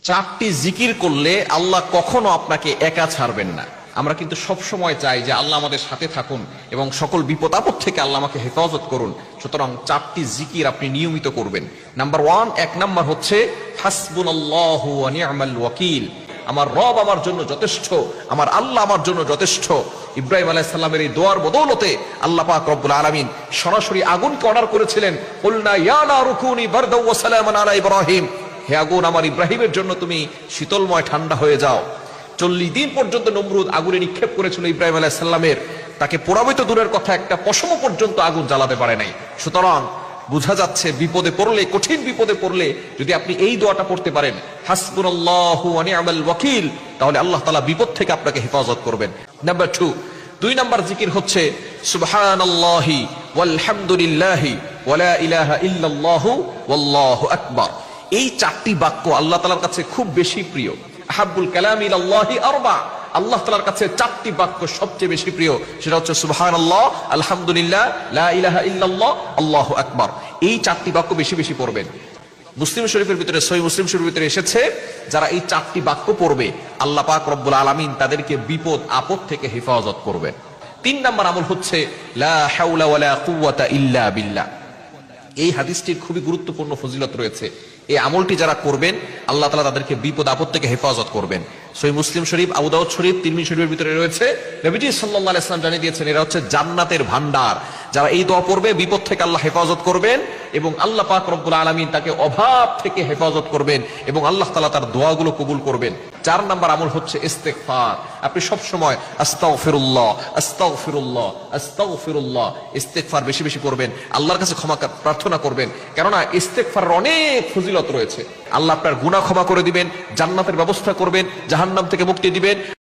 চারটি জিকির করলে আল্লাহ কখনো আপনাকে একা ছাড়বেন না। আমরা কিন্তু সব সময় চাই যে আল্লাহ আমাদের সাথে থাকুন এবং সকল বিপদ আপদ থেকে আল্লাহ আমাকে হেফাজত করুন। সুতরাং চারটি জিকির আপনি নিয়মিত করবেন। নাম্বার 1, 1 নাম্বার হচ্ছে হাসবুনাল্লাহু ওয়া নি'মাল ওয়াকিল। আমার রব আমার জন্য যথেষ্ট, আমার আল্লাহ আমার জন্য যথেষ্ট। ইব্রাহিম আলাইহিস সালামের এই দোয়ার বদৌলতে আল্লাহ পাক রব্বুল আলামিন সরাসরি আগুনকে অর্ডার করেছিলেন, কুলনা ইয়া নারু কুনি বারদাও ওয়া সালামান আলা ইব্রাহিম, হে আগুন আমার ইব্রাহিমের জন্য তুমি শীতলময় ঠান্ডা হয়ে যাও। 40 দিন পর্যন্ত নমরুদ আগুনে নিক্ষেপ করেছিল ইব্রাহিম আলাইহিস সালামের, তাকে পোড়াবে তো দূরের কথা, একটা পশম পর্যন্ত আগুন জ্বালাতে পারে নাই। সুতরাং বোঝা যাচ্ছে বিপদে পড়লে, কঠিন বিপদে পড়লে যদি আপনি এই দোয়াটা পড়তে পারেন, হাসবুনাল্লাহু ওয়া নি'মাল ওয়াকিল, তাহলে আল্লাহ তাআলা বিপদ থেকে আপনাকে হেফাজত করবেন। নাম্বার 2 নাম্বার জিকির হচ্ছে সুবহানাল্লাহি ওয়ালহামদুলিল্লাহি ওয়া লা ইলাহা ইল্লাল্লাহু ওয়াল্লাহু আকবার। এই চারটি বাক্য আল্লাহ তাআলার কাছে খুব বেশি প্রিয়। আহাব্বুল কালামি ইলাল্লাহি আরবা, আল্লাহ তাআলার কাছে চারটি বাক্য সবচেয়ে বেশি প্রিয়, সেটা হচ্ছে সুবহানাল্লাহ, আলহামদুলিল্লাহ, লা ইলাহা ইল্লাল্লাহ, আল্লাহু আকবার। এই চারটি বাক্য বেশি বেশি পড়বেন। মুসলিম শরীফের ভিতরে, সহিহ মুসলিম শরীফের ভিতরে এসেছে, যারা এই চারটি বাক্য পড়বে আল্লাহ পাক রব্বুল আলামিন তাদেরকে বিপদ আপদ থেকে হেফাজত করবেন। 3 নাম্বার আমল হচ্ছে লা হাওলা ওয়ালা কুওয়াতা ইল্লা বিল্লাহ। এই হাদিসটির খুবই গুরুত্বপূর্ণ ফজিলত রয়েছে। এই আমলটি যারা করবেন আল্লাহ তাআলা তাদেরকে বিপদ আপদ থেকে হেফাজত করবেন। সহিহ মুসলিম শরীফ, আবু দাউদ শরীফ, তিরমিজি শরীফের ভিতরে রয়েছে। নবীজি সাল্লাল্লাহু আলাইহি ওয়াসাল্লাম জানিয়ে দিয়েছেন এরা হচ্ছে জান্নাতের ভান্ডার। যারা এই দোয়া পড়বে বিপদ থেকে আল্লাহ হেফাজত করবেন এবং আল্লাহ পাক রব্বুল আলামিন তাকে অভাব থেকে হেফাজত করবেন এবং আল্লাহ তাআলা তার দোয়াগুলো কবুল করবেন। 4 নাম্বার আমল হচ্ছে ইস্তেগফার। আপনি সব সময় আস্তাগফিরুল্লাহ, আস্তাগফিরুল্লাহ, আস্তাগফিরুল্লাহ, ইস্তেগফার বেশি বেশি করবেন, আল্লাহর কাছে ক্ষমা প্রার্থনা করবেন। কেননা ইস্তেগফারের অনেক ফজিলত রয়েছে। আল্লাহ আপনার গুনাহ ক্ষমা করে দিবেন, জান্নাতের ব্যবস্থা করবেন, জাহান্নাম থেকে মুক্তি দিবেন।